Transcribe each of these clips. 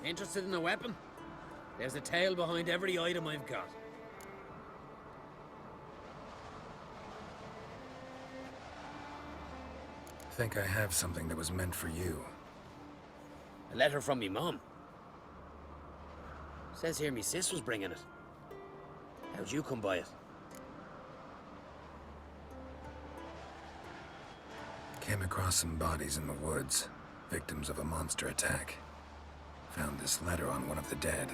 Interested in a weapon? There's a tale behind every item I've got. Think I have something that was meant for you. A letter from me mum. Says here me sis was bringing it. How'd you come by it? Came across some bodies in the woods, victims of a monster attack. Found this letter on one of the dead.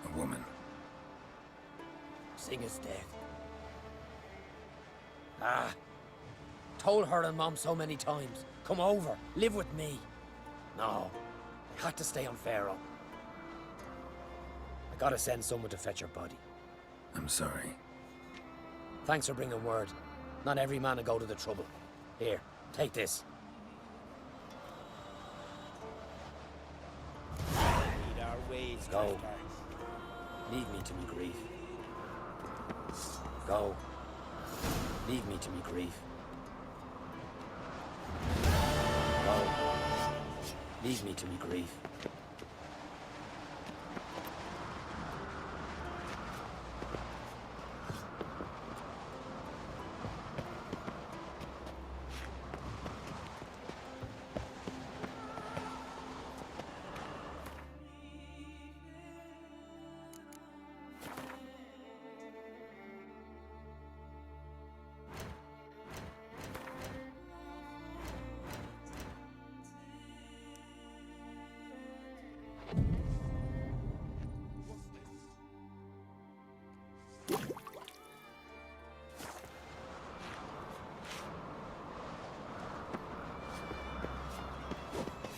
A woman. Singa's dead. Ah. Told her and Mom so many times. Come over, live with me. No. I had to stay on Pharaoh. I gotta send someone to fetch her body. I'm sorry. Thanks for bringing word. Not every man will go to the trouble. Here, take this. Lead our ways, Go. Drifter. Leave me to me grief. Go. Leave me to me grief. Go. Leave me to me grief.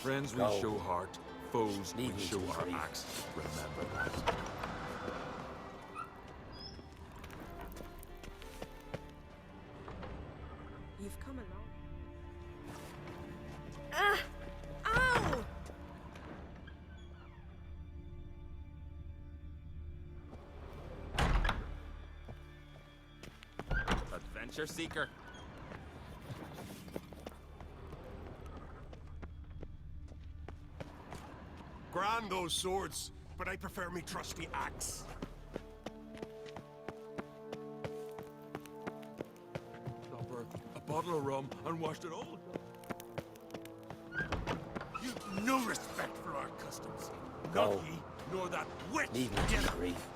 Friends we Go. show heart, foes Leave we me show to our grief. axe. Remember that. You've come along. Ah! Ow! Adventure seeker. Grand those swords, but I prefer me trusty axe. Supper, a bottle of rum, and washed it all. You've no respect for our customs. Go. Not ye, nor that witch. Leave me to me grief.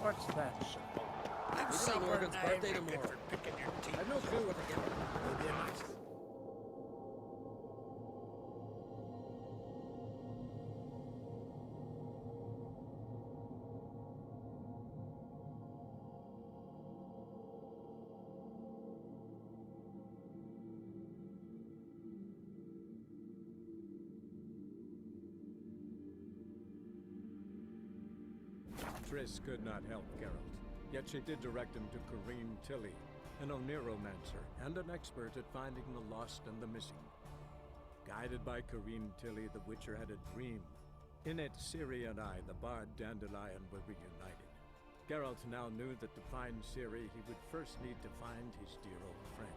What's that? It's St. Morgan's birthday I'm tomorrow. for picking your teeth. I've no clue what to get her. Maybe a nice. Triss could not help Geralt, yet she did direct him to Corrine Tilly, an Oniromancer and an expert at finding the lost and the missing. Guided by Corrine Tilly, the Witcher had a dream. In it, Ciri and I, the bard Dandelion, were reunited. Geralt now knew that to find Ciri, he would first need to find his dear old friend.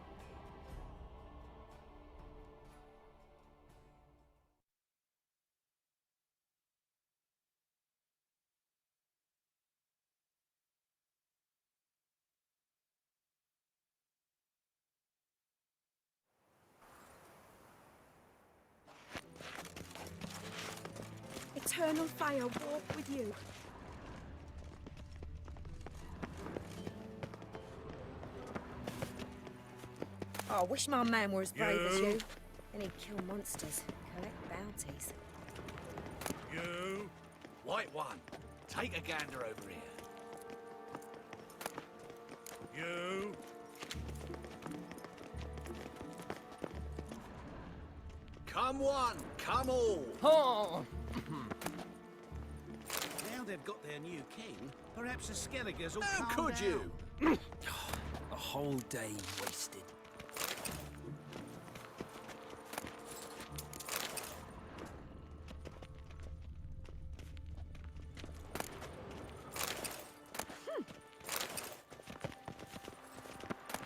eternal fire walk with you. Oh, I wish my man were as brave as You. you. Then he'd kill monsters, collect bounties. You. White one, take a gander over here. You. Come one, come all. Oh! Now they've got their new king, perhaps the Skelligers will How calm could down. you? A whole day wasted.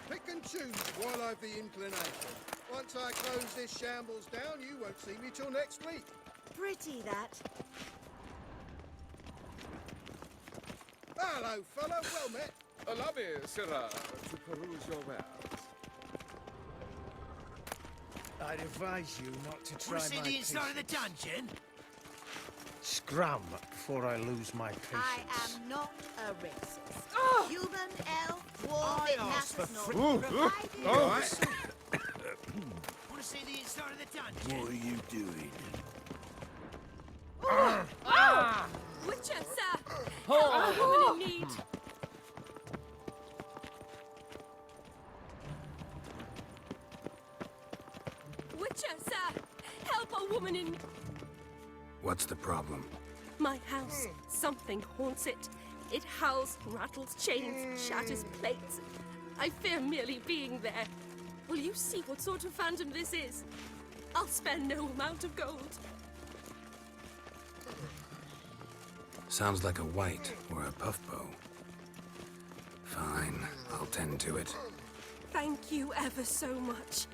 Pick and choose while I've the inclination. Once I close this shambles down, you won't see me till next week. Pretty, that. Hello, fellow. Well met. Allow me, sirrah, to peruse your wares. I'd advise you not to try Want to see my the inside of the patience. dungeon? Scrum before I lose my patience. I am not a racist. Oh! Human, elf, dwarf, I it asked matters for not. Want to see the inside of the dungeon? What are you doing? Witcher, sir! Oh! A woman in need! Witcher, sir! Help a woman in need! What's the problem? My house. Something haunts it. It howls, rattles chains, shatters plates. I fear merely being there. Will you see what sort of phantom this is? I'll spare no amount of gold. Sounds like a white or a puffbow. Fine, I'll tend to it. Thank you ever so much.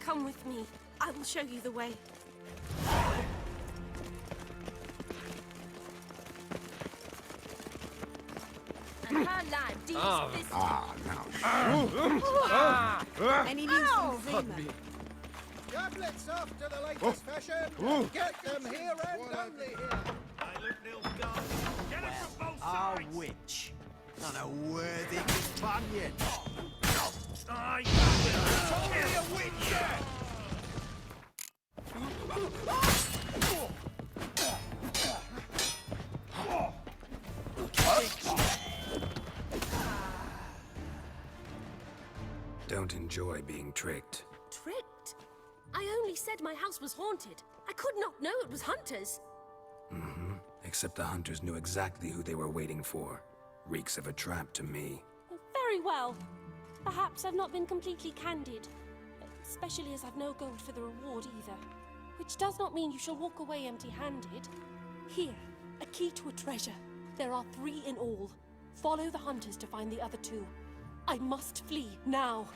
Come with me. I will show you the way. And her line deals this Any news from the Zima? Goblets after the latest fashion. Get them here and only here. I look nil guard. Get it from both A sides. witch. Not a worthy companion. I totally a witch. Don't enjoy being tricked. Tricked? I only said my house was haunted. I could not know it was hunters. Except the hunters knew exactly who they were waiting for. Reeks of a trap to me. Very well. Perhaps I've not been completely candid. Especially as I've no gold for the reward either. Which does not mean you shall walk away empty-handed. Here, a key to a treasure. There are 3 in all. Follow the hunters to find the other 2. I must flee now.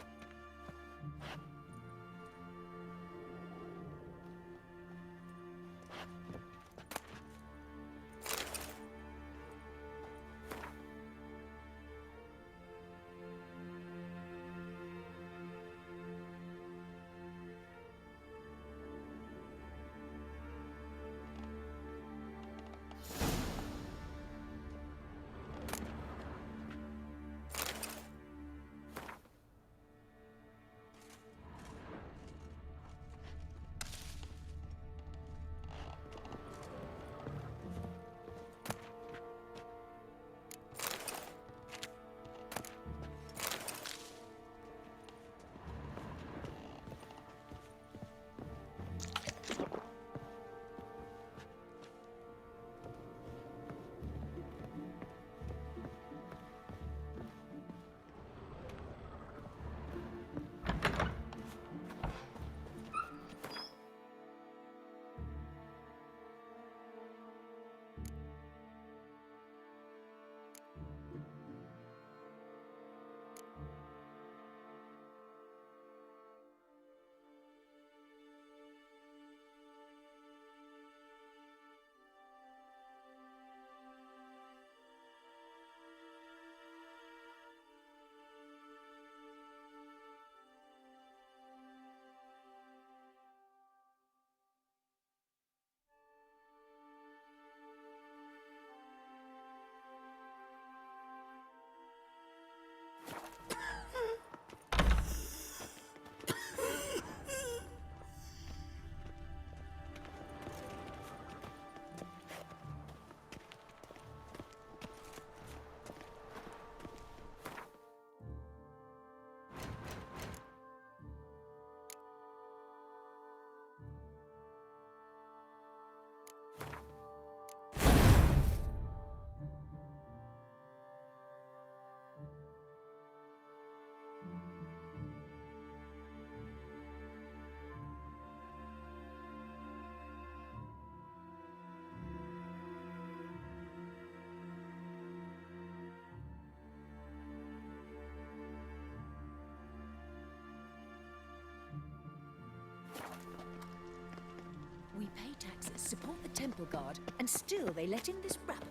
pay taxes, support the temple guard, and still they let in this rabble.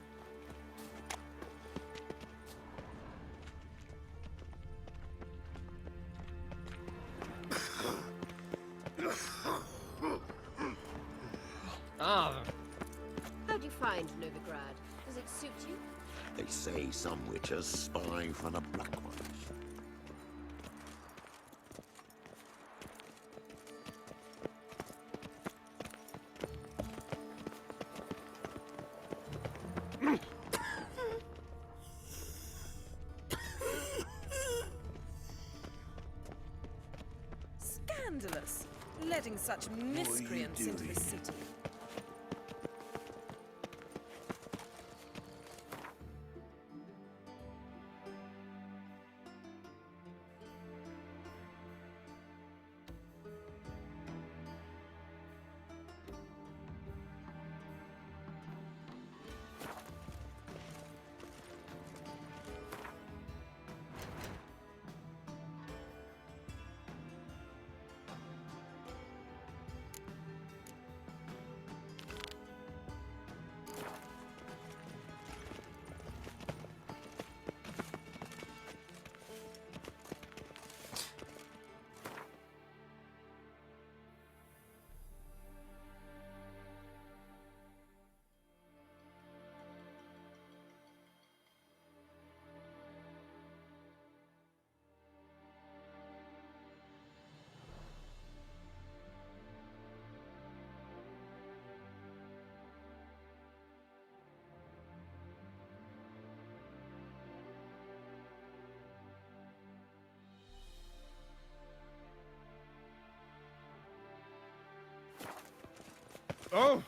Ah, How do you find Novigrad? Does it suit you? They say some witches spy for the Black Ones. Scandalous, letting such miscreants into the city. Oh!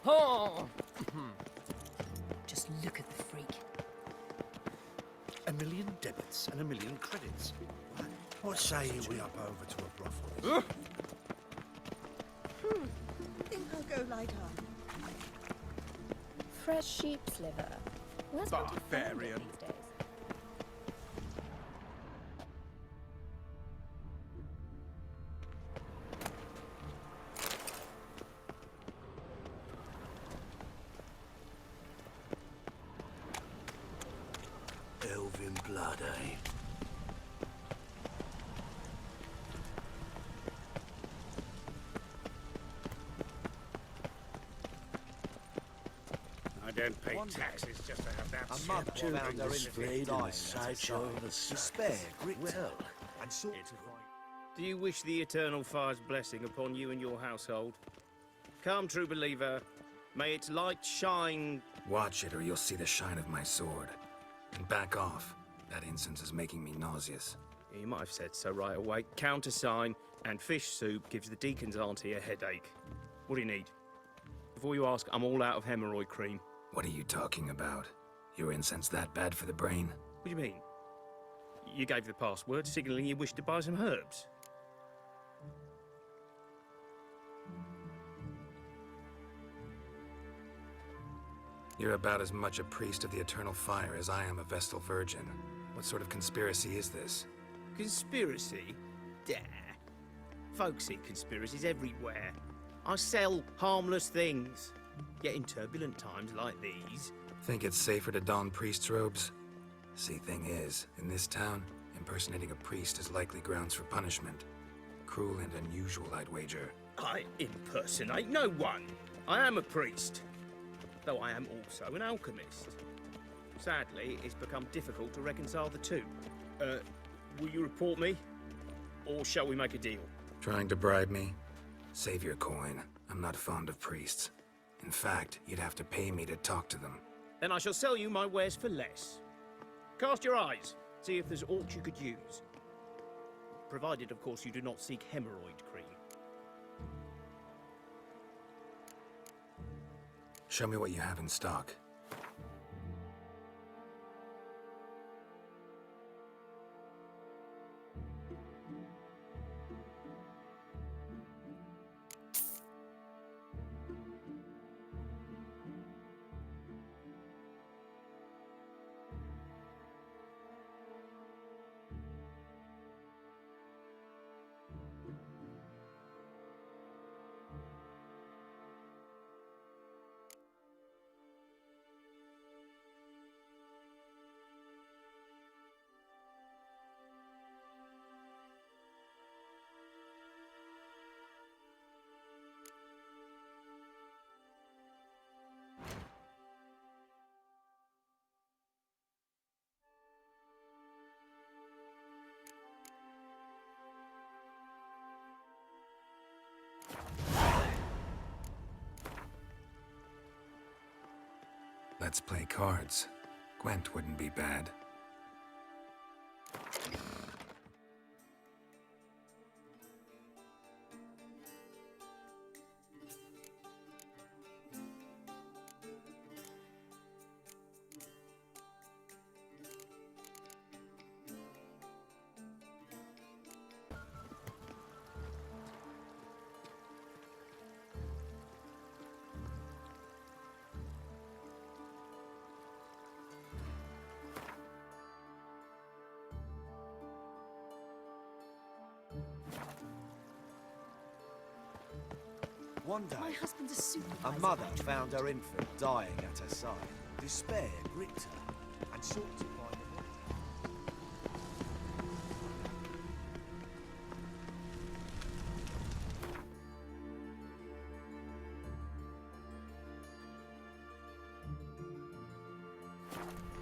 oh. Just look at the freak. 1,000,000 debits and 1,000,000 credits. What say we up over to a brothel? Think I'll go lie down. Fresh sheep's liver. Where's one to find it Barbarian. these days? Elven blood, eh? I don't pay taxes just to have that children displayed in a sideshow of the spare grit. Well, and so Do you wish the Eternal Fire's blessing upon you and your household? Come, true believer, may its light shine. Watch it or you'll see the shine of my sword. And back off. That incense is making me nauseous. You might have said so right away. Countersign and fish soup gives the deacon's auntie a headache. What do you need? Before you ask, I'm all out of hemorrhoid cream. What are you talking about? Your incense that bad for the brain? What do you mean? You gave the password, signalling you wished to buy some herbs. You're about as much a priest of the Eternal Fire as I am a Vestal Virgin. What sort of conspiracy is this? Conspiracy? Dah. Folks see conspiracies everywhere. I sell harmless things. Yet in turbulent times like these... Think it's safer to don priest's robes? See, thing is, in this town, impersonating a priest is likely grounds for punishment. Cruel and unusual, I'd wager. I impersonate no one. I am a priest. Though I am also an alchemist. Sadly, it's become difficult to reconcile the two. Will you report me? Or shall we make a deal? Trying to bribe me? Save your coin. I'm not fond of priests. In fact, you'd have to pay me to talk to them. Then I shall sell you my wares for less. Cast your eyes. See if there's aught you could use. Provided, of course, you do not seek hemorrhoid cream. Show me what you have in stock. Let's play cards. Gwent wouldn't be bad. One day, My husband's a supervisor. a mother found her infant dying at her side. Despair gripped her and sought to find a way.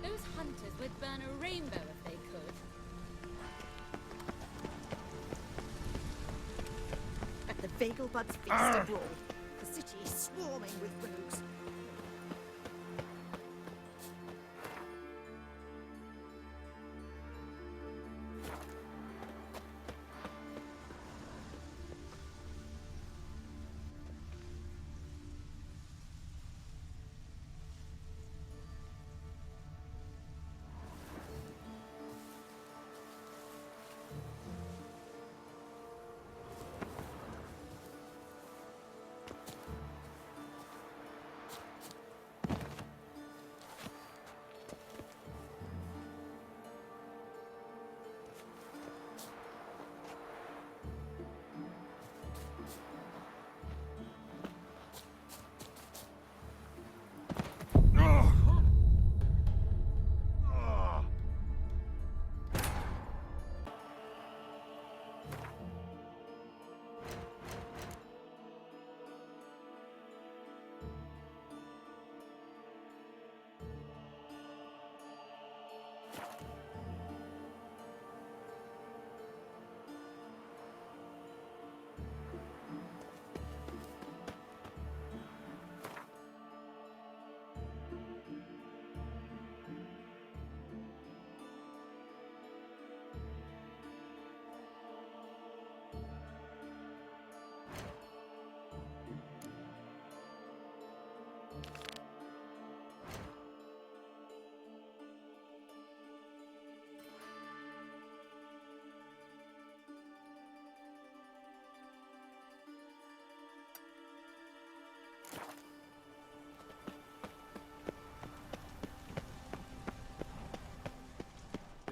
Those hunters would burn a rainbow if they could. At the Vegelbud's feast abroad, the city is swarming with rogues.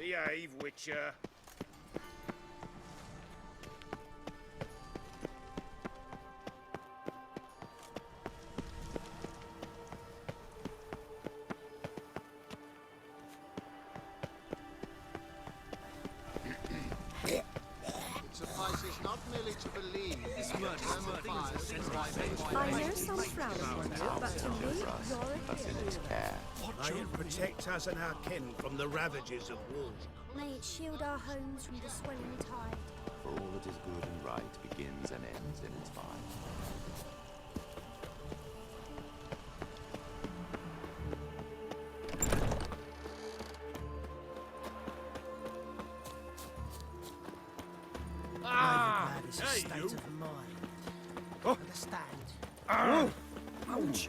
Behave, Witcher. It suffices not merely to believe this I know some frown upon you, but to me, you're a hero. May it protect us and our kin from the ravages of war. May it shield our homes from the swelling tide. For all that is good and right begins and ends in its mind. That is a state of mind. Understand? Ouch!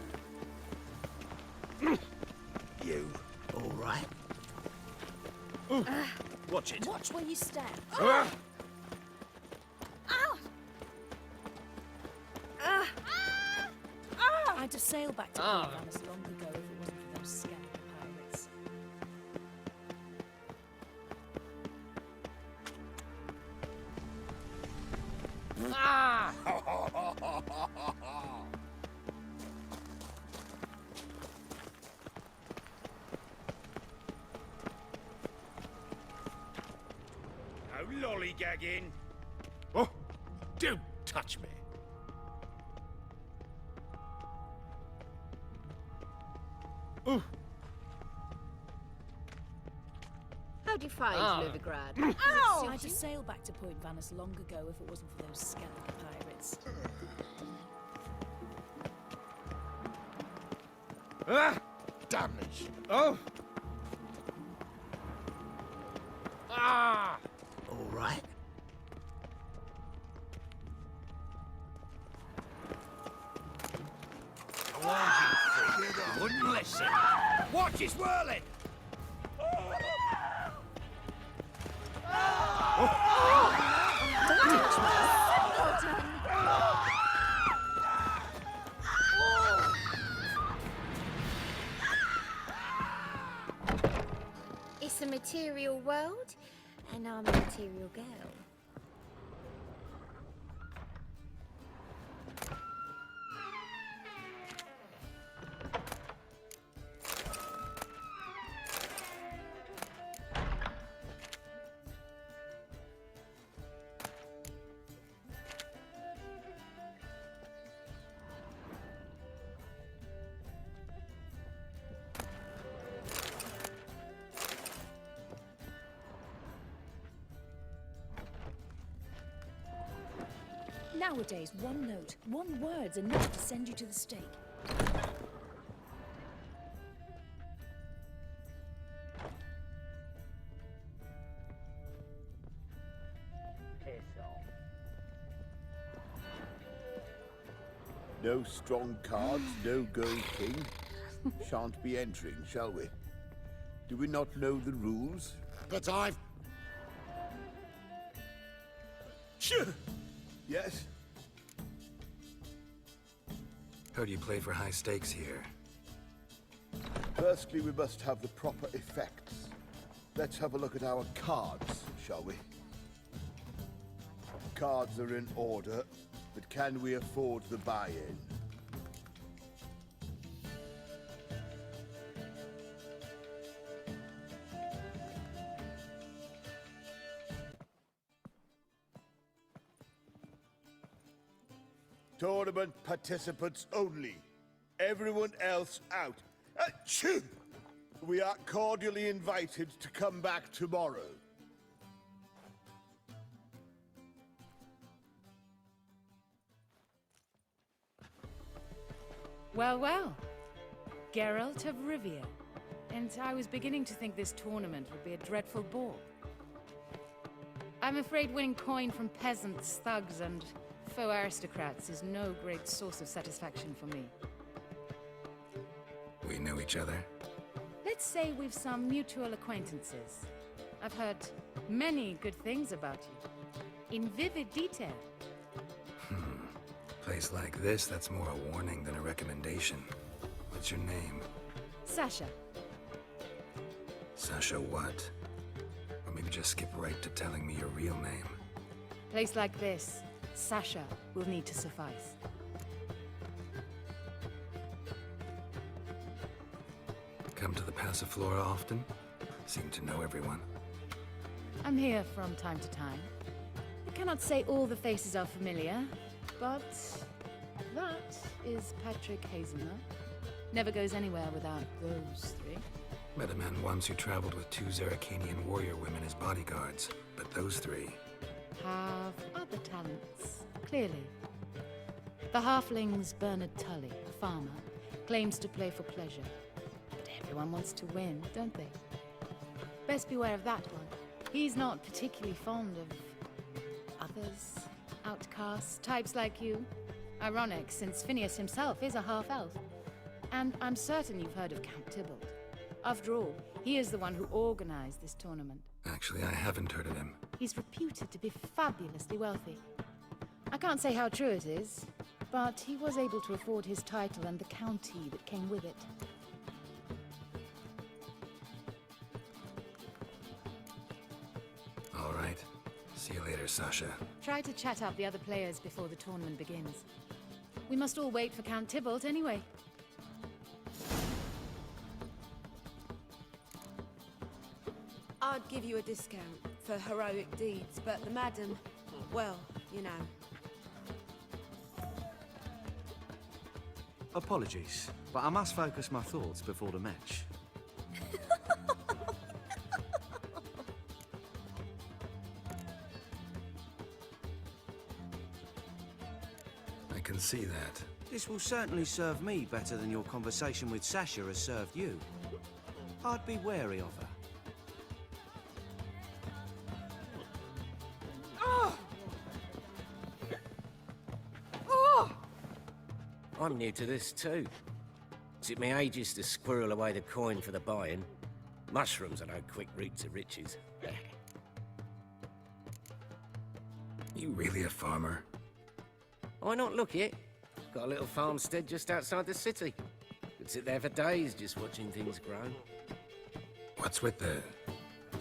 You all right? Watch it. Watch where you stand. Ah! I'd have sailed back to Corvallis long ago if it wasn't for those scandal pirates. No lollygagging. Oh, don't touch me. Oh. How do you find Novigrad? Ow! I'd have sailed back to Point Vannis long ago if it wasn't for those Skellige pirates. damnation. Oh! Ah! All right. I warned you, you wouldn't listen. Watch is whirling! It's a material world, and I'm a material girl. Nowadays, one note, one word's enough to send you to the stake. No strong cards, no gold king. Shan't be entering, shall we? Do we not know the rules? But I've... Yes? Heard you play for high stakes here. Firstly, we must have the proper effects. Let's have a look at our cards, shall we? Cards are in order, but can we afford the buy-in? Tournament participants only. Everyone else out. Achoo! We are cordially invited to come back tomorrow. Well, well. Geralt of Rivia. And I was beginning to think this tournament would be a dreadful bore. I'm afraid winning coin from peasants, thugs, and faux aristocrats is no great source of satisfaction for me. We know each other. Let's say we've some mutual acquaintances. I've heard many good things about you. In vivid detail. Place like this, that's more a warning than a recommendation. What's your name? Sasha. Sasha what? Or maybe just skip right to telling me your real name. Place like this, Sasha will need to suffice. Come to the Passiflora often? Seem to know everyone. I'm here from time to time. I cannot say all the faces are familiar, but that is Patrick Hazelnut. Never goes anywhere without those three. Met a man once who traveled with 2 Zarakanian warrior women as bodyguards, but those 3... have other talents, clearly. The halfling's Bernard Tully, a farmer, claims to play for pleasure. But everyone wants to win, don't they? Best beware of that one. He's not particularly fond of others, outcasts, types like you. Ironic, since Phineas himself is a half-elf. And I'm certain you've heard of Count Tybalt. After all, he is the one who organized this tournament. Actually, I haven't heard of him. He's reputed to be fabulously wealthy. I can't say how true it is, but he was able to afford his title and the county that came with it. All right. See you later, Sasha. Try to chat up the other players before the tournament begins. We must all wait for Count Tybalt anyway. I'd give you a discount for heroic deeds, but the madam, well, you know. Apologies, but I must focus my thoughts before the match. I can see that. This will certainly serve me better than your conversation with Sasha has served you. I'd be wary of her. I'm new to this too. Took me ages to squirrel away the coin for the buy-in. Mushrooms are no quick route to riches. You really a farmer? Why not look it? Got a little farmstead just outside the city. Could sit there for days just watching things grow. What's with the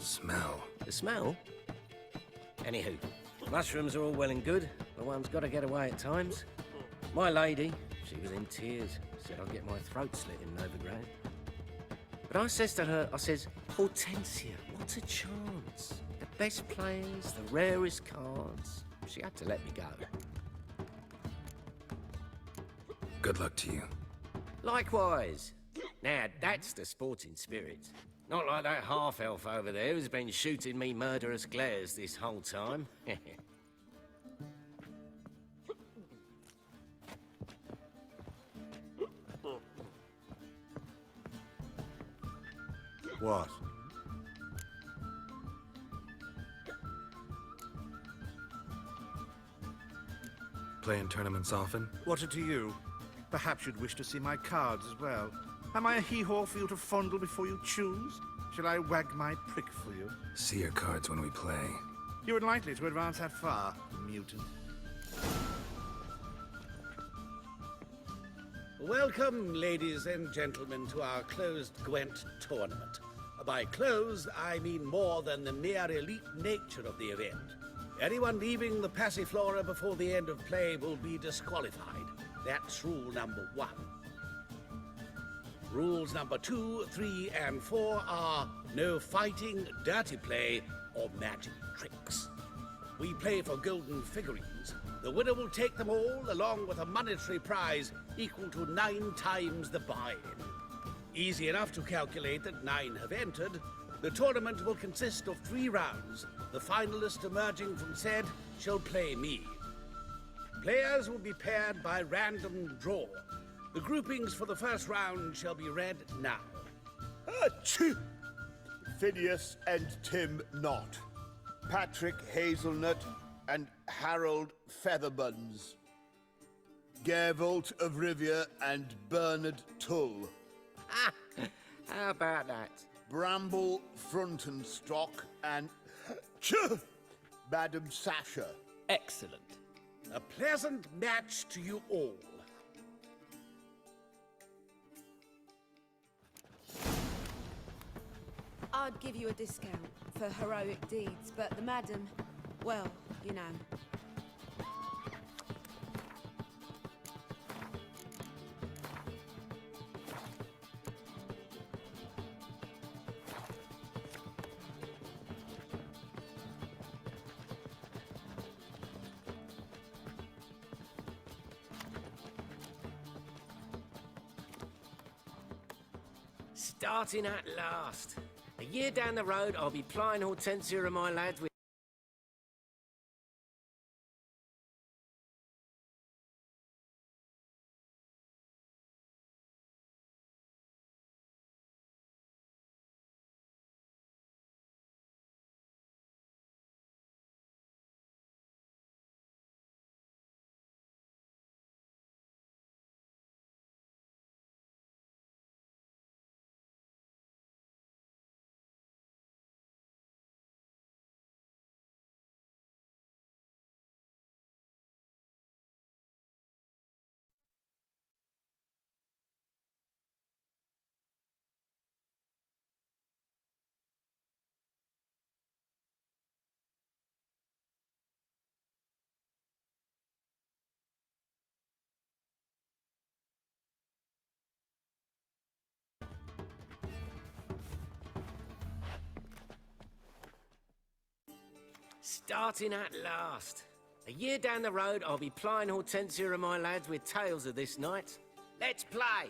smell? The smell? Anywho, mushrooms are all well and good, but one's got to get away at times. My lady, she was in tears, said I'd get my throat slit in overground. But I says to her, I says, Hortensia, what a chance. The best players, the rarest cards. She had to let me go. Good luck to you. Likewise. Now, that's the sporting spirit. Not like that half-elf over there who's been shooting me murderous glares this whole time. What? Playing tournaments often? What to you? Perhaps you'd wish to see my cards as well. Am I a hee-haw for you to fondle before you choose? Shall I wag my prick for you? See your cards when we play. You were likely to advance that far, mutant. Welcome, ladies and gentlemen, to our closed Gwent tournament. By closed, I mean more than the near elite nature of the event. Anyone leaving the Passiflora before the end of play will be disqualified. That's rule number 1. Rules number 2, 3, and 4 are no fighting, dirty play, or magic tricks. We play for golden figurines. The winner will take them all, along with a monetary prize equal to 9 times the buy-in. Easy enough to calculate that 9 have entered. The tournament will consist of 3 rounds. The finalist emerging from said shall play me. Players will be paired by random draw. The groupings for the first round shall be read now. Achoo! Phineas and Tim Knott. Patrick Hazelnut and Harold Featherbuns. Gervolt of Rivia and Bernard Tull. How about that? Bramble Frontenstock and Madam Sasha. Excellent. A pleasant match to you all. I'd give you a discount for heroic deeds, but the madam, well, you know. Starting at last. A year down the road, I'll be plying Hortensia and my lads with... Starting at last. A year down the road, I'll be plying Hortensia and my lads with tales of this night. Let's play!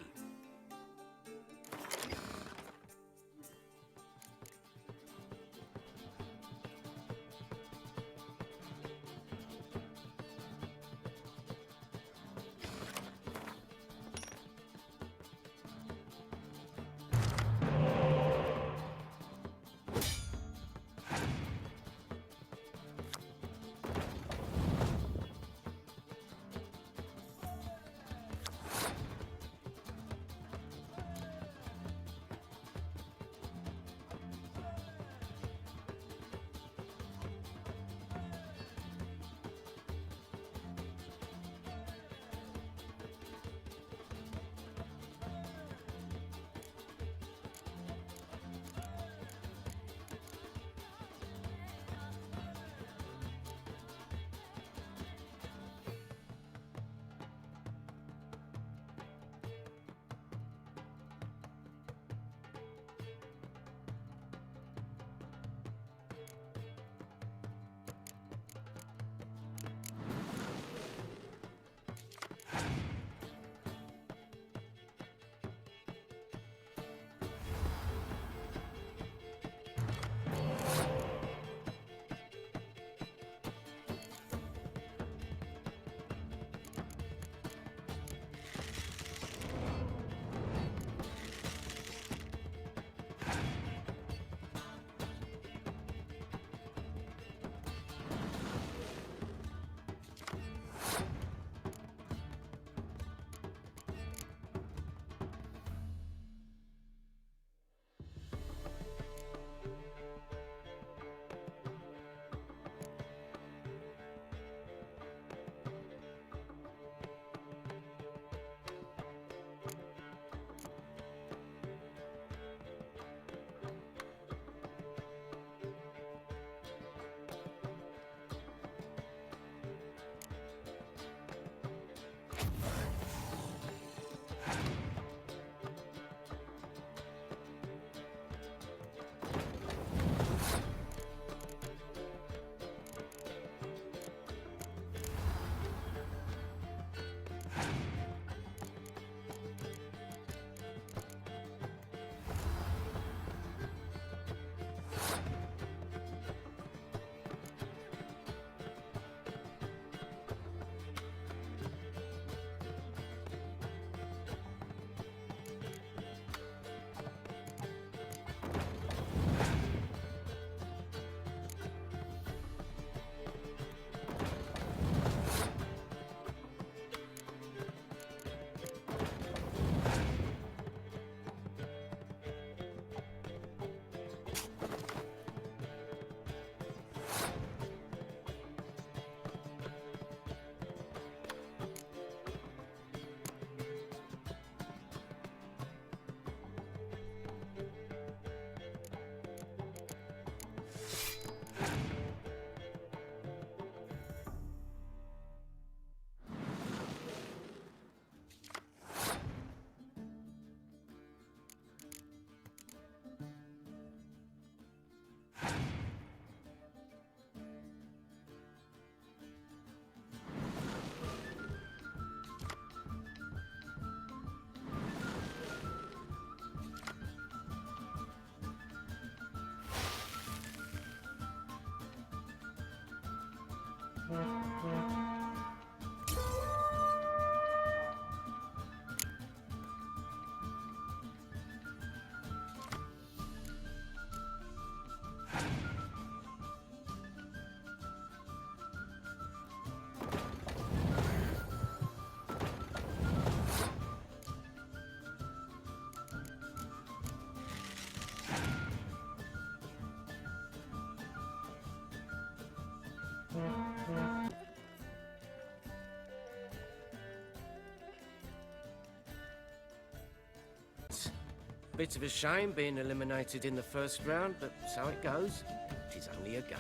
Bit of a shame being eliminated in the first round, but so it goes. It is only a game.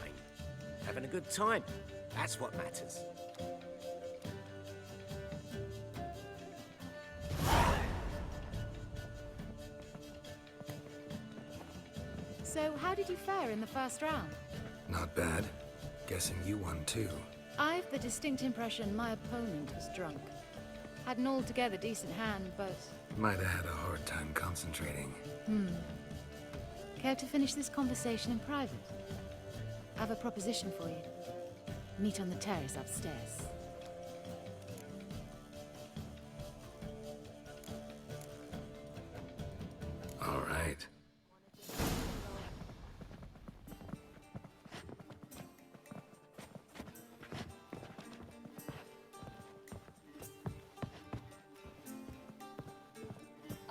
Having a good time, that's what matters. So, how did you fare in the first round? Not bad. Guessing you won too. I've the distinct impression my opponent was drunk. Had an altogether decent hand, but... Might have had a hard time concentrating. Care to finish this conversation in private? I have a proposition for you. Meet on the terrace upstairs. All right.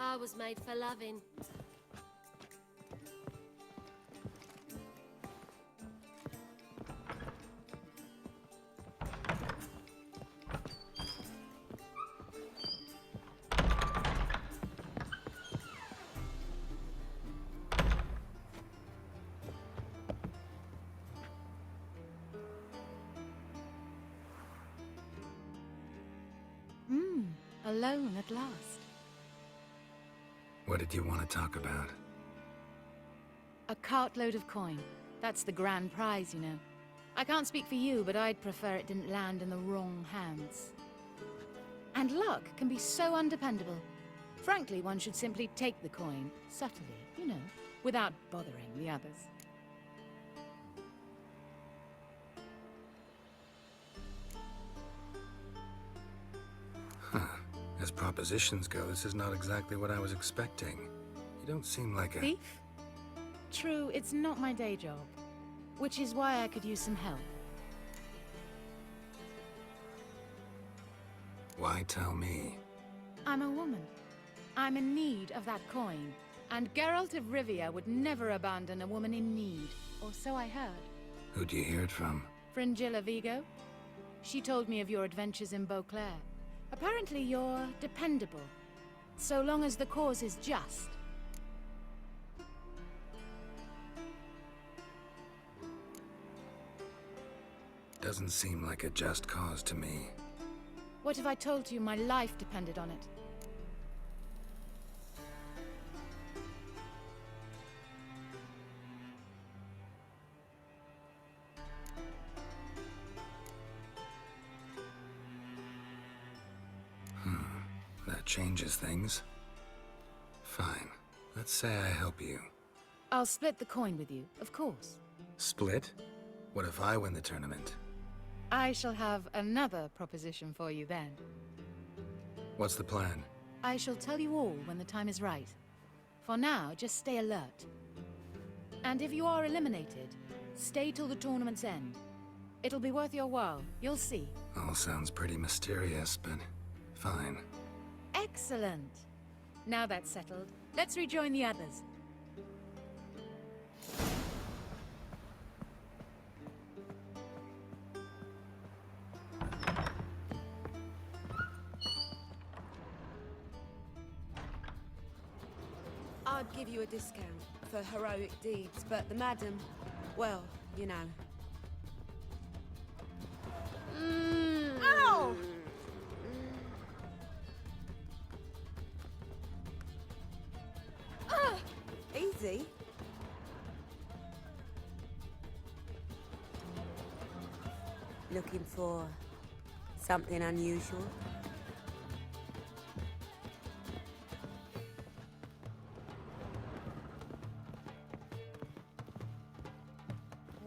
I was made for loving. Alone at last. What did you want to talk about? A cartload of coin. That's the grand prize, you know. I can't speak for you, but I'd prefer it didn't land in the wrong hands. And luck can be so undependable. Frankly, one should simply take the coin, subtly, you know, without bothering the others. Huh. As propositions go, this is not exactly what I was expecting. You don't seem like a... Thief? True, it's not my day job. Which is why I could use some help. Why tell me? I'm a woman. I'm in need of that coin. And Geralt of Rivia would never abandon a woman in need. Or so I heard. Who'd you hear it from? Fringilla Vigo. She told me of your adventures in Beauclair. Apparently you're dependable. So long as the cause is just. Doesn't seem like a just cause to me. What if I told you my life depended on it? That changes things. Fine. Let's say I help you. I'll split the coin with you, of course. Split? What if I win the tournament? I shall have another proposition for you then. What's the plan? I shall tell you all when the time is right. For now, just stay alert. And if you are eliminated, stay till the tournament's end. It'll be worth your while, you'll see. All sounds pretty mysterious, but fine. Excellent! Now that's settled, let's rejoin the others. I'd give you a discount for heroic deeds, but the madam, well, you know. Ow! Easy. Looking for something unusual?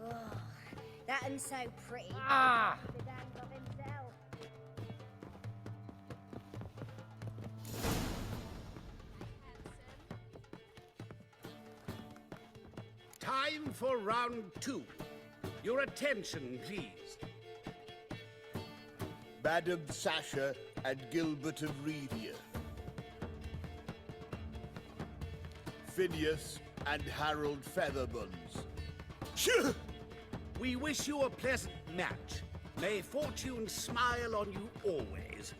Oh, that one's so pretty. Ah! The dance of himself. Time for round 2. Your attention, please. Madam Sasha and Gilbert of Revia. Phineas and Harold Featherbones. Phew! We wish you a pleasant match. May fortune smile on you always.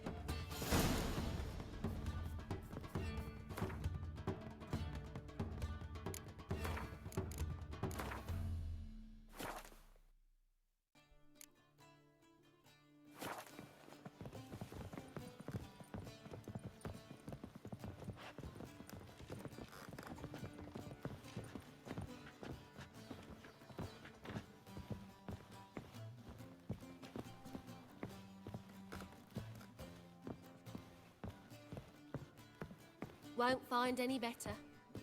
Won't find any better.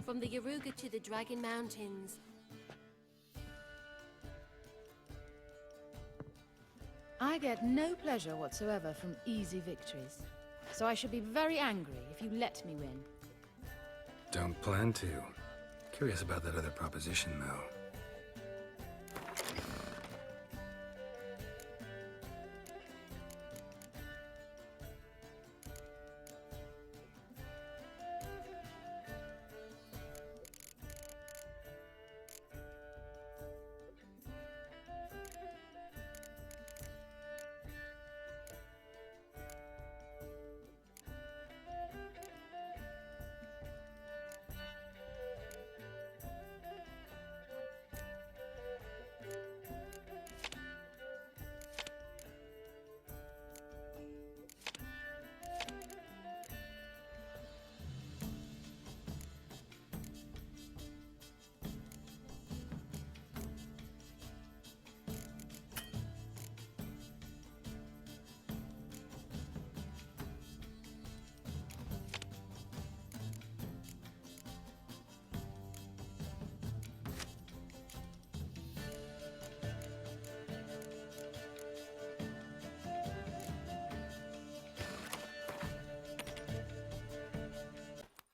From the Yaruga to the Dragon Mountains. I get no pleasure whatsoever from easy victories. So I should be very angry if you let me win. Don't plan to. Curious about that other proposition, though.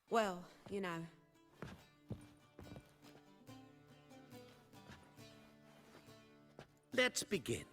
Well, you know. Let's begin.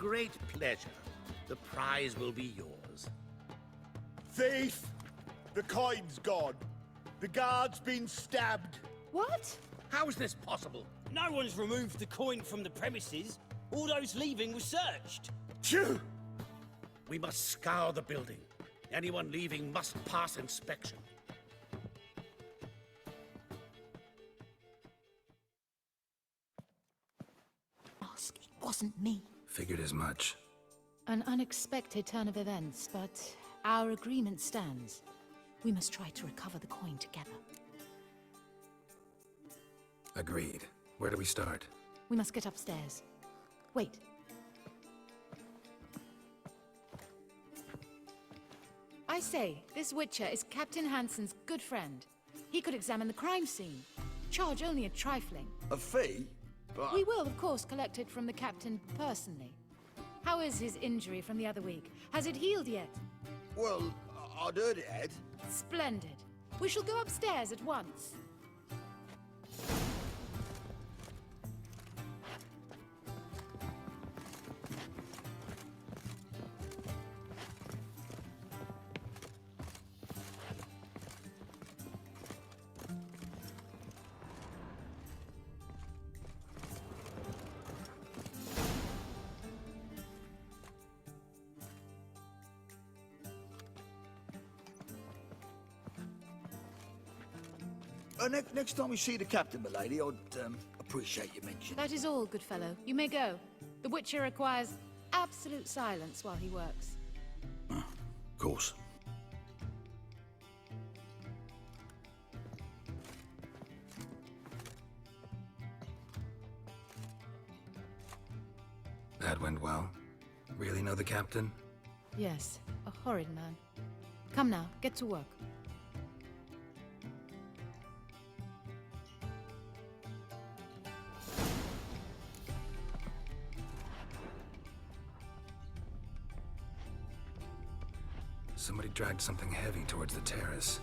great pleasure. The prize will be yours. Thief! The coin's gone. The guard's been stabbed. What? How is this possible? No one's removed the coin from the premises. All those leaving were searched. Phew! We must scour the building. Anyone leaving must pass inspection. Ask, it wasn't me. Figured as much. An unexpected turn of events, but our agreement stands. We must try to recover the coin together. Agreed. Where do we start? We must get upstairs. Wait. I say, this Witcher is Captain Hansen's good friend. He could examine the crime scene. Charge only a trifling. A fee? But... We will, of course, collect it from the captain personally. How is his injury from the other week? Has it healed yet? Well, I'd heard it had. Splendid. We shall go upstairs at once. Next time we see the captain, milady, I'd appreciate you mentioning. That is all, good fellow. You may go. The Witcher requires absolute silence while he works. Of course. That went well. Really know the captain? Yes, a horrid man. Come now, get to work. Somebody dragged something heavy towards the terrace.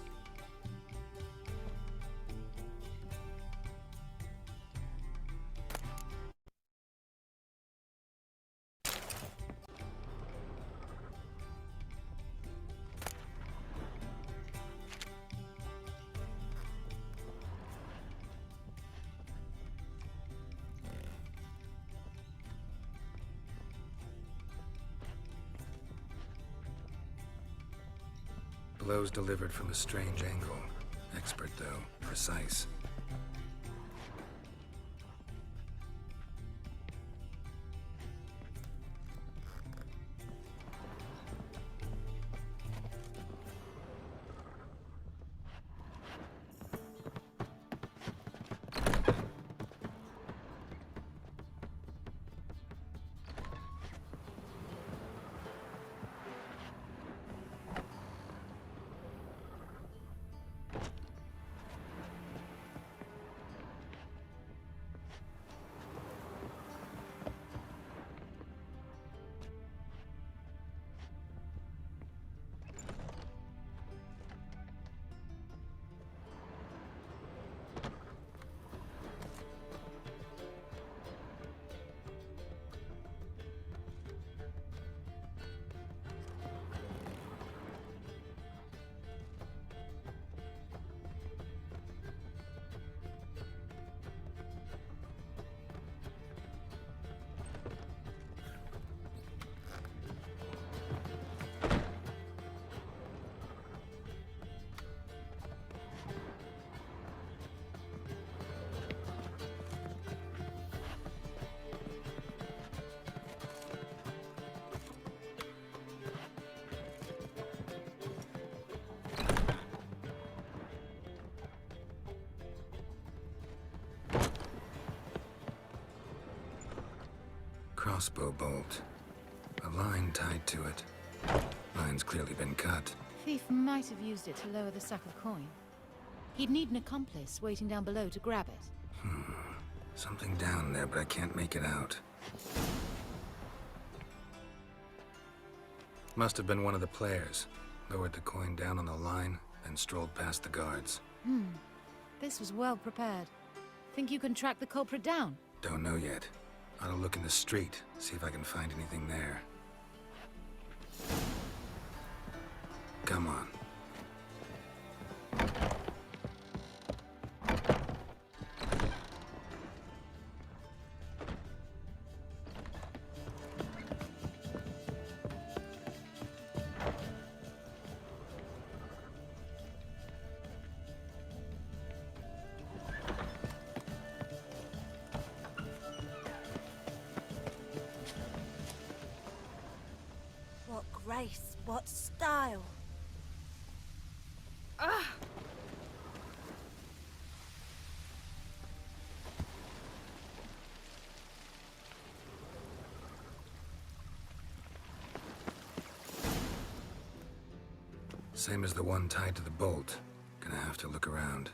Blows delivered from a strange angle. Expert, though. Precise. Crossbow bolt. A line tied to it. Line's clearly been cut. Thief might have used it to lower the sack of coin. He'd need an accomplice waiting down below to grab it. Something down there, but I can't make it out. Must have been one of the players. Lowered the coin down on the line, then strolled past the guards. This was well prepared. Think you can track the culprit down? Don't know yet. I'll look in the street, see if I can find anything there. Come on. What grace, what style. Ah! Same as the one tied to the bolt. Gonna have to look around.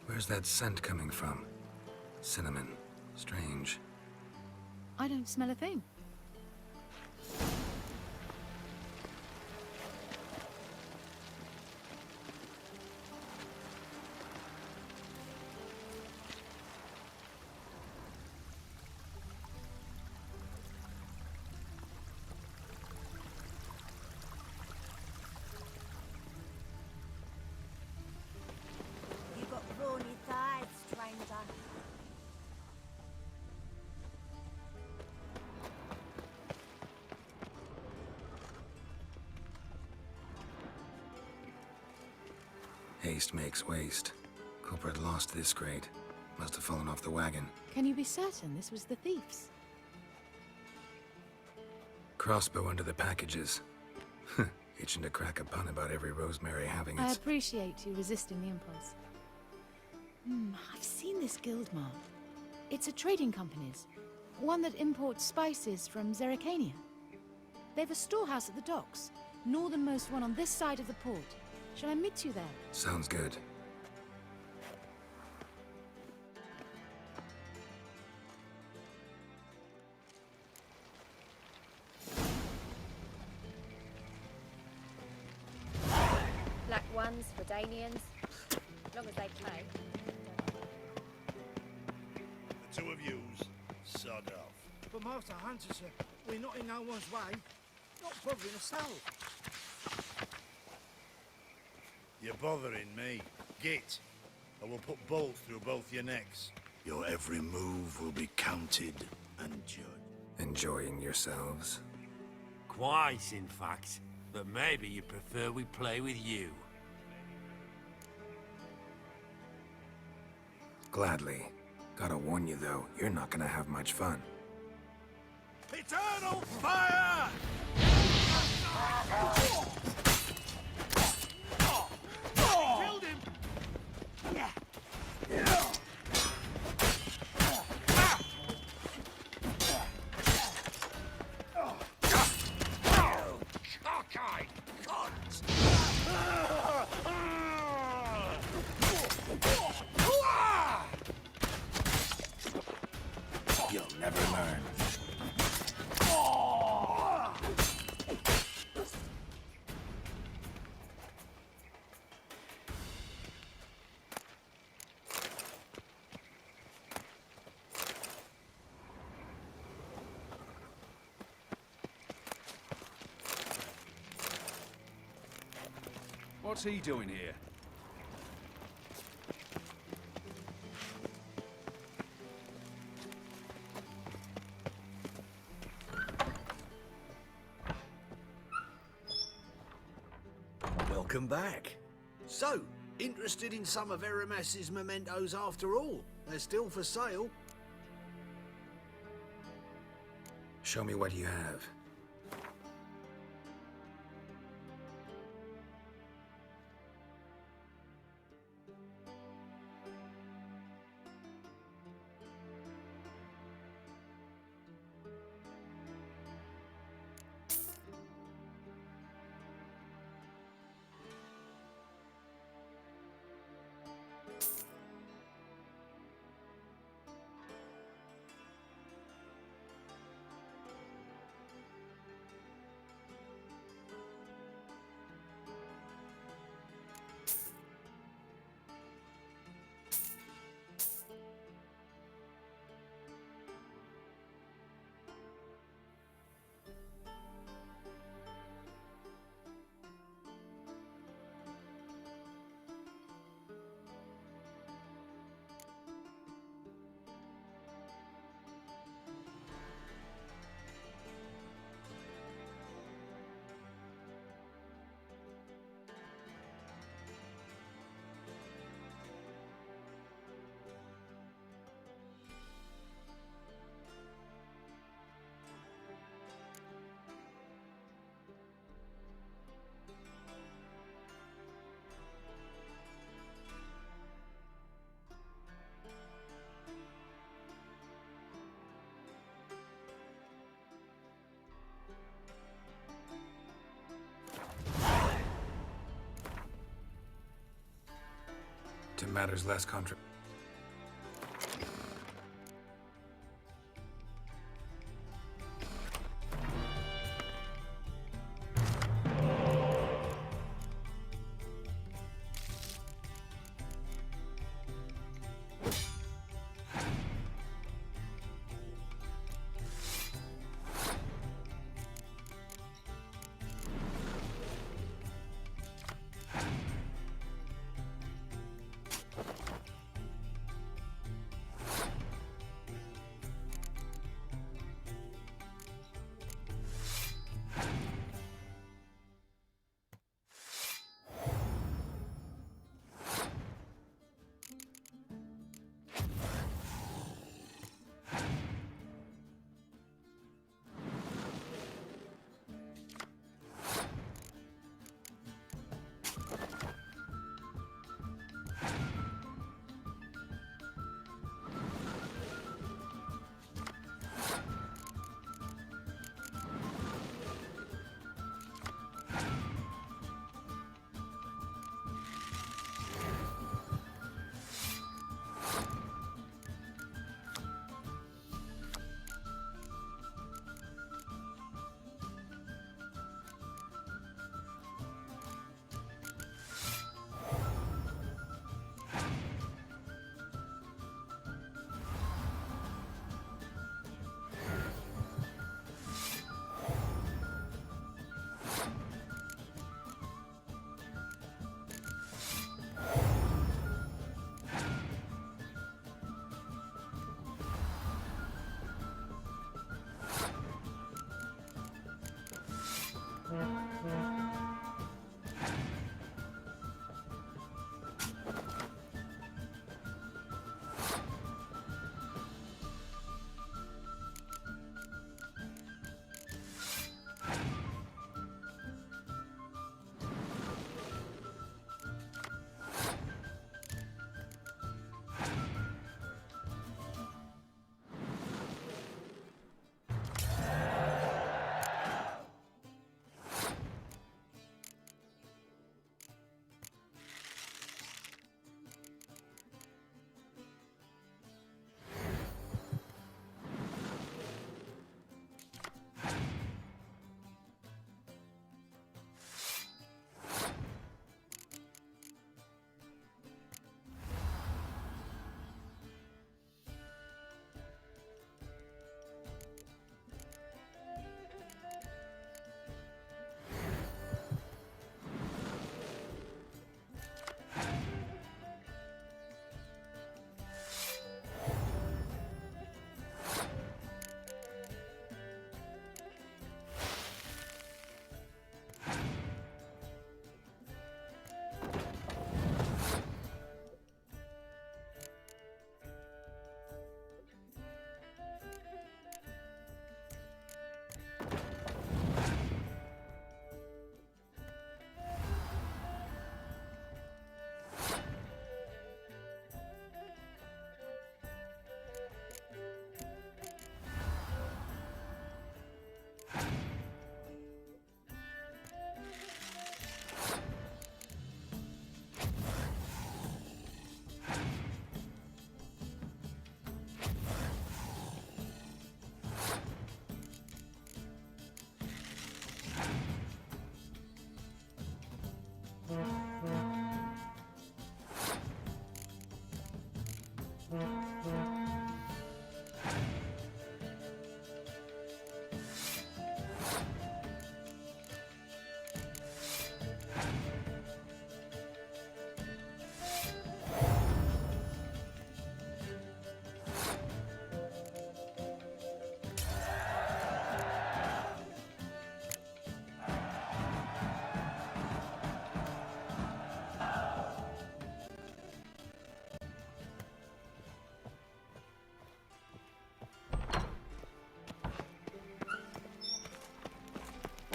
Where's that scent coming from? Cinnamon. Strange. I don't smell a thing. You got brawny thighs, stranger. Haste makes waste. Culprit lost this crate. Must have fallen off the wagon. Can you be certain this was the thief's? Crossbow under the packages. Itching to crack a pun about every Rosemary having I its... appreciate you resisting the impulse. I've seen this guild mark. It's a trading company's. One that imports spices from Zerrikania. They've a storehouse at the docks. Northernmost one on this side of the port. Shall I meet you there? Sounds good. Black ones, Redanians. As long as they play. The two of yous, sod off. But Master Hunter, sir, we're not in no one's way. Not bothering us out. You're bothering me. Git. I will put bolts through both your necks. Your every move will be counted and judged. Enjoying yourselves? Quite, in fact. But maybe you prefer we play with you. Gladly. Gotta warn you though, you're not gonna have much fun. Eternal fire! Killed him! Cockeyed cunt! You'll never learn. What's he doing here? Welcome back. So, interested in some of Eremes's mementos after all? They're still for sale. Show me what you have. to matters less controversial.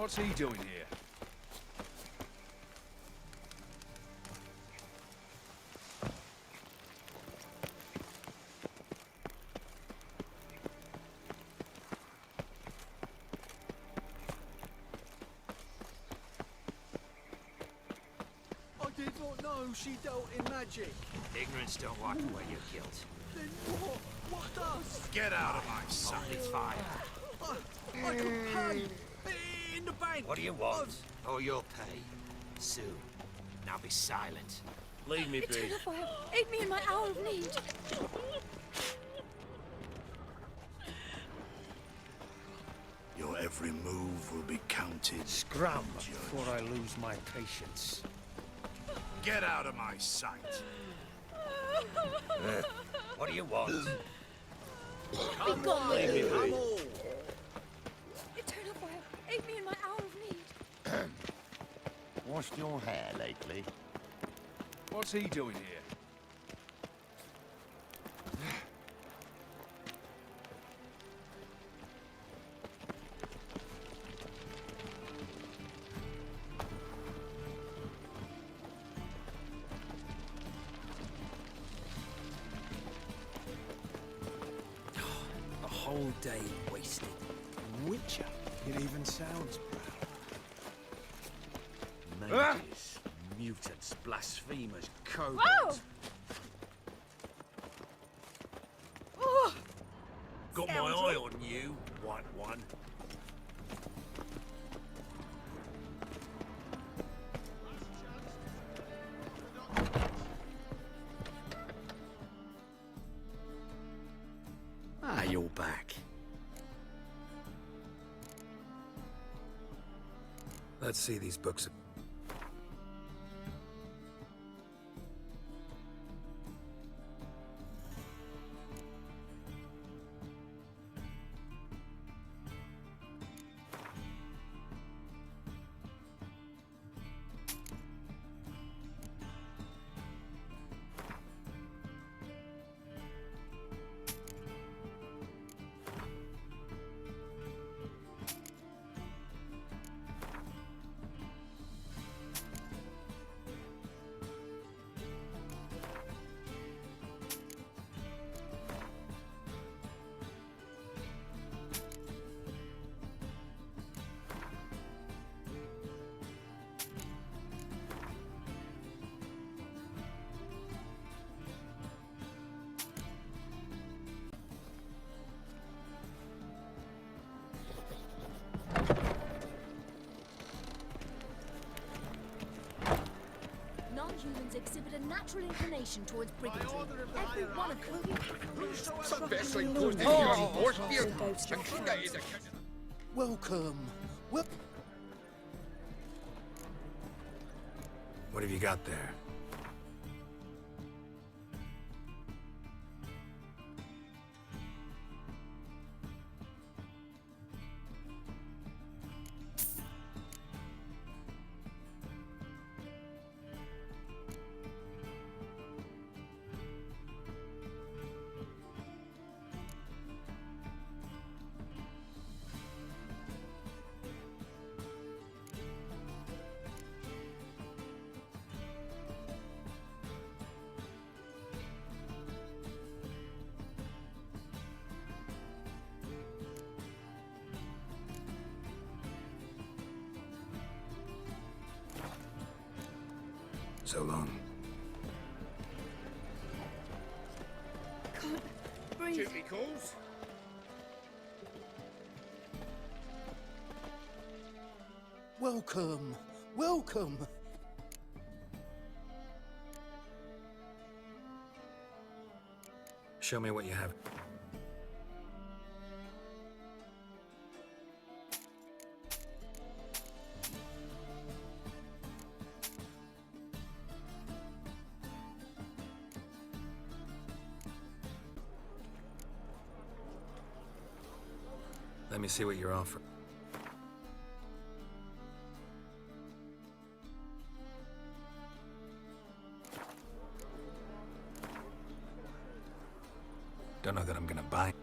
What's he doing here? I did not don't know. She dealt in magic. Ignorance don't wipe away your guilt. Then what? What does? Get out of my sight. It's fine. I could pay in the bank. What do you want? Oh, you'll pay. Soon. Now be silent. Leave me be. Eternal fire, aid me in my hour of need. Your every move will be counted. Scram before I lose my patience. Get out of my sight. What do you want? Be gone. Leave me be. Eternal fire, aid me in my hour of need. Washed your hair lately? What's he doing here? A whole day wasted. Witcher. It even sounds proud. Mages, mutants, blasphemers, kobolds. Oh! Got my eye on you, white one. Ah, you're back. Let's see these books. Non-humans exhibit a natural inclination towards brigandry. Every one of them. Welcome. What have you got there? So long. Can't breathe. Duty calls. Welcome. Welcome. Show me what you have. Let me see what you're offering. Don't know that I'm gonna buy.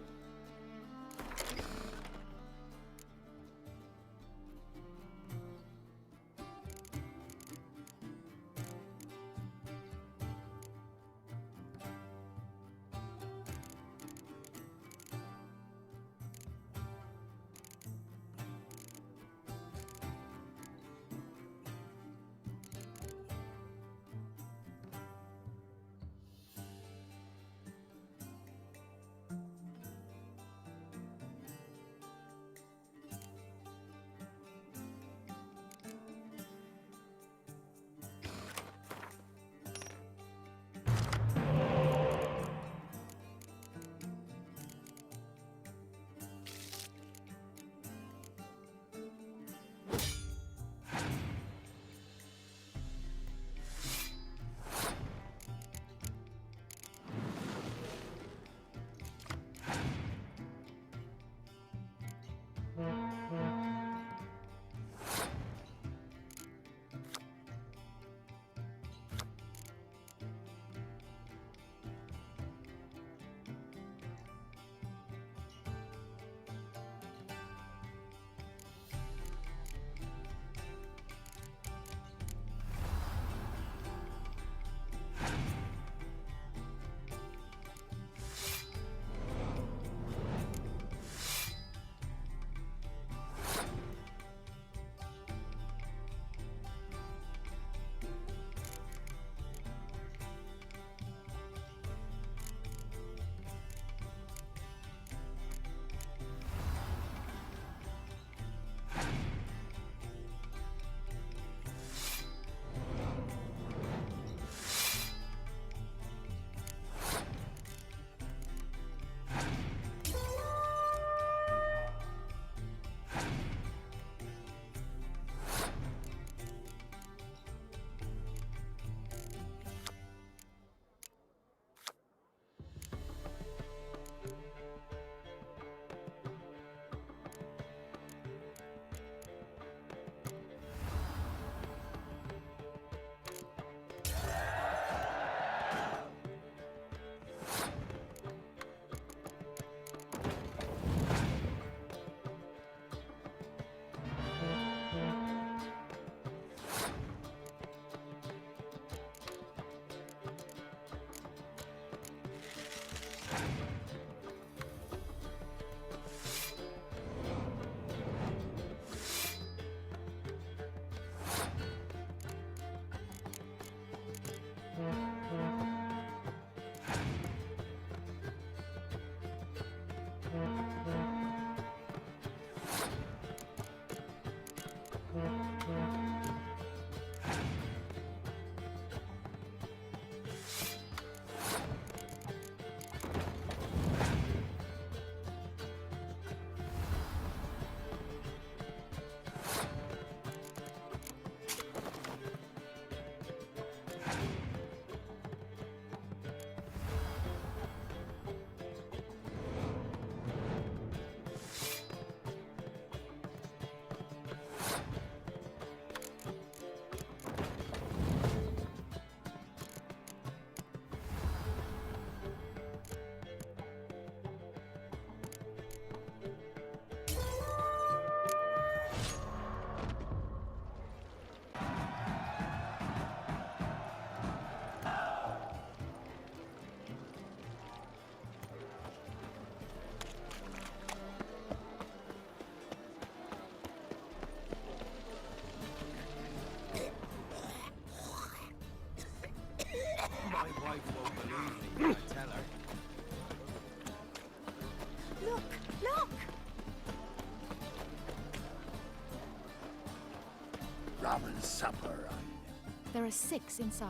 supper on you. There are 6 inside.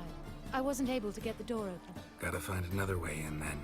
I wasn't able to get the door open. Gotta find another way in then.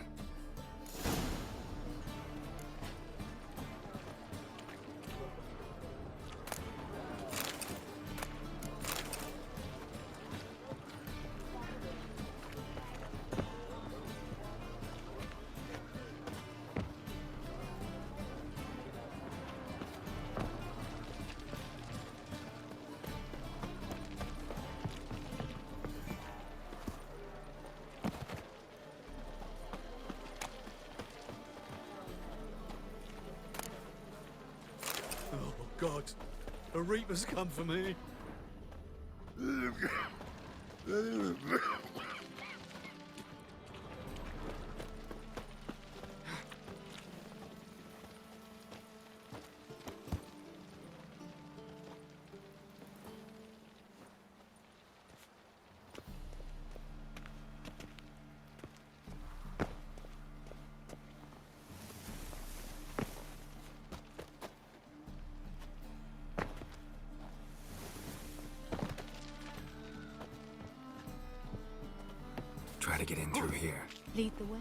Oh, God. A Reaper's come for me. Try to get in through here. Lead the way.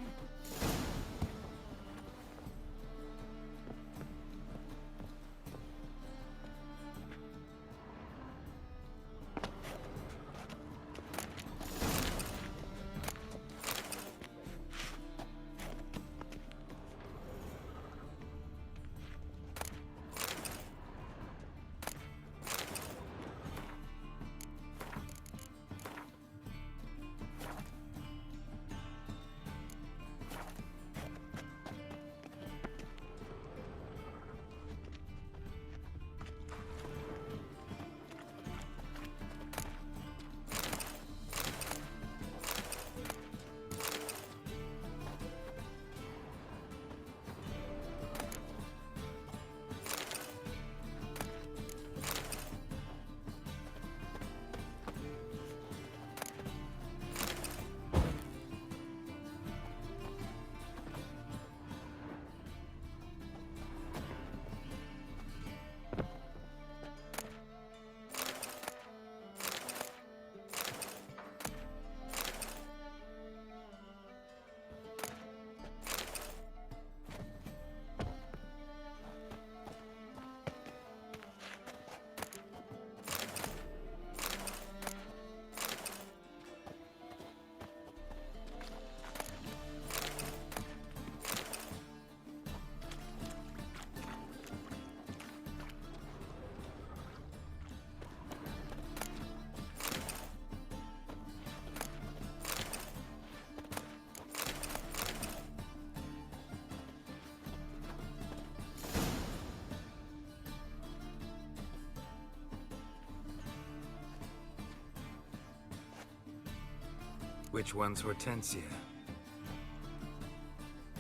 Which one's Hortensia?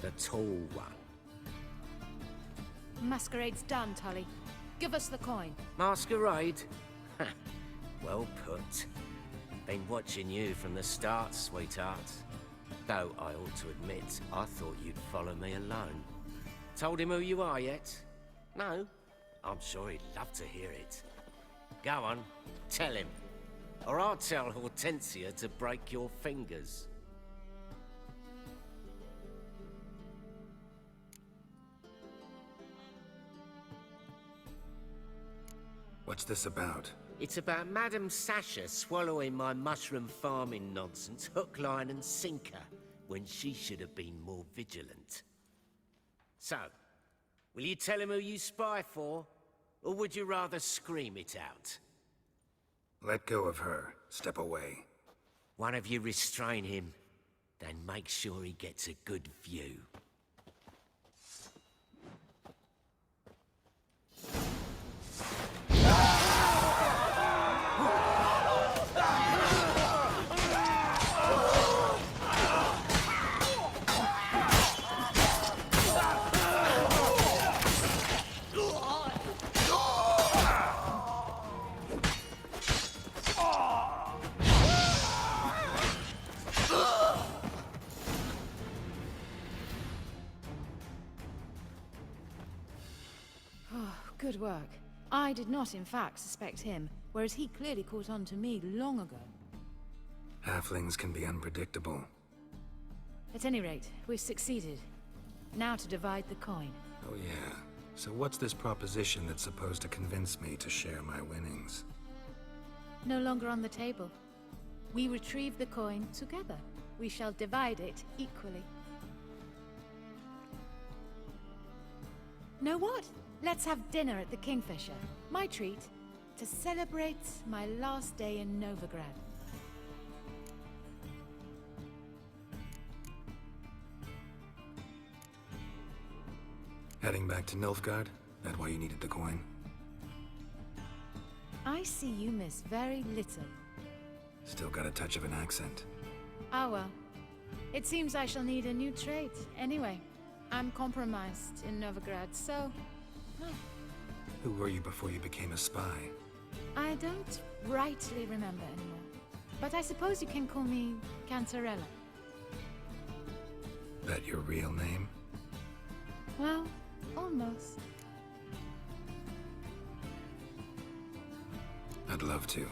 The tall one. Masquerade's done, Tully. Give us the coin. Masquerade? Ha, well put. Been watching you from the start, sweetheart. Though I ought to admit, I thought you'd follow me alone. Told him who you are yet? No? I'm sure he'd love to hear it. Go on, tell him. Or I'll tell Hortensia to break your fingers. What's this about? It's about Madame Sasha swallowing my mushroom farming nonsense hook, line and sinker when she should have been more vigilant. So, will you tell him who you spy for? Or would you rather scream it out? Let go of her. Step away. One of you restrain him, then make sure he gets a good view. Good work. I did not, in fact, suspect him. whereas he clearly caught on to me long ago. Halflings can be unpredictable. At any rate, we've succeeded. Now to divide the coin. Oh yeah. So what's this proposition that's supposed to convince me to share my winnings? No longer on the table. We retrieve the coin together. We shall divide it equally. Know what? Let's have dinner at the Kingfisher. My treat, to celebrate my last day in Novigrad. Heading back to Nilfgaard? That why you needed the coin? I see you miss very little. Still got a touch of an accent. Ah well. It seems I shall need a new trait. Anyway, I'm compromised in Novigrad, so... well, Who were you before you became a spy? I don't rightly remember anymore. But I suppose you can call me Cantarella. That your real name? Well, almost. I'd love to.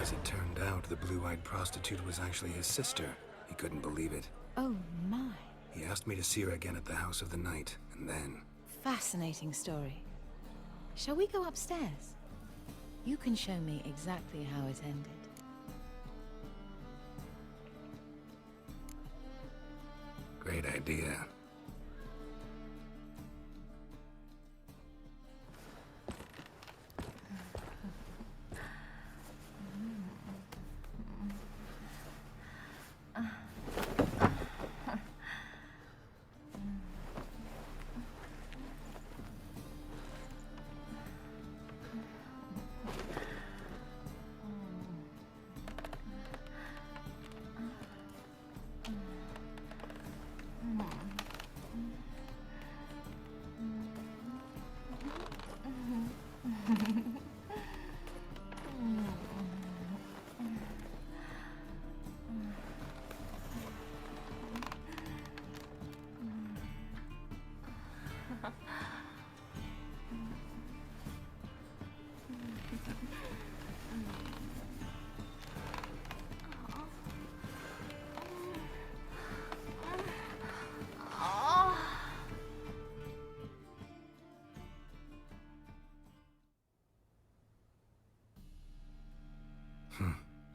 As it turned out, the blue-eyed prostitute was actually his sister. He couldn't believe it. Oh my. He asked me to see her again at the House of the Night, and then... Fascinating story. Shall we go upstairs? You can show me exactly how it ended. Great idea.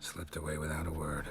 Slipped away without a word.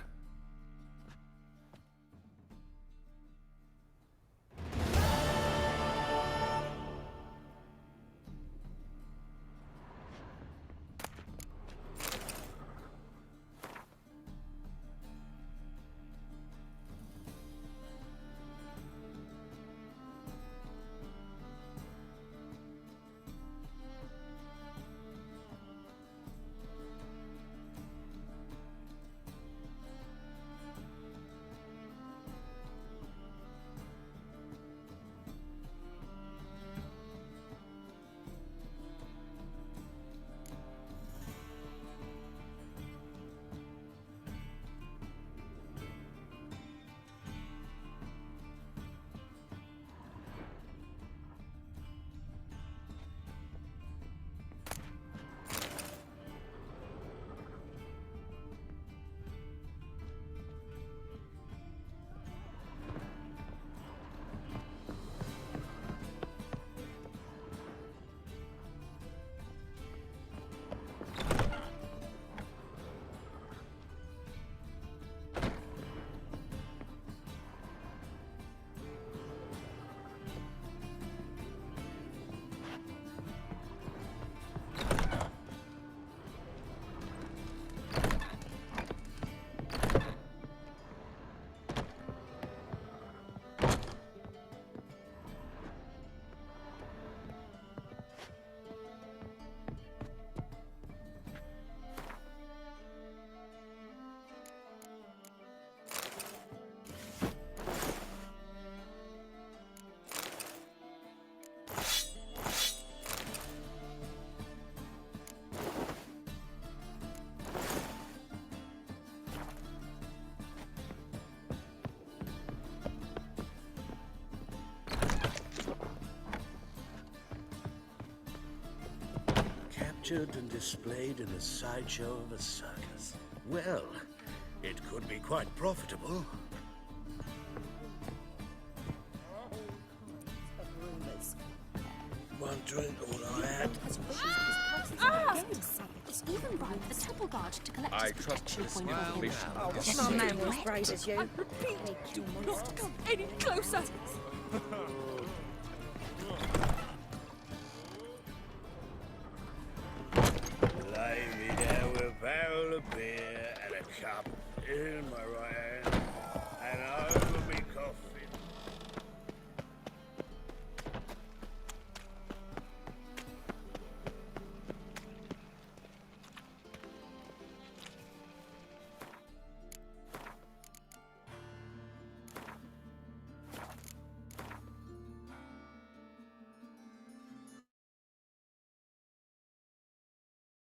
manufactured and displayed in a sideshow of a circus. Well, it could be quite profitable. One drink, all I had. It's even bribed the temple guard to collect I his trust protection this point. man's mission. Oh, my man was brave as you. Do not come any closer. Lay me down with a barrel of beer and a cup in my right hand.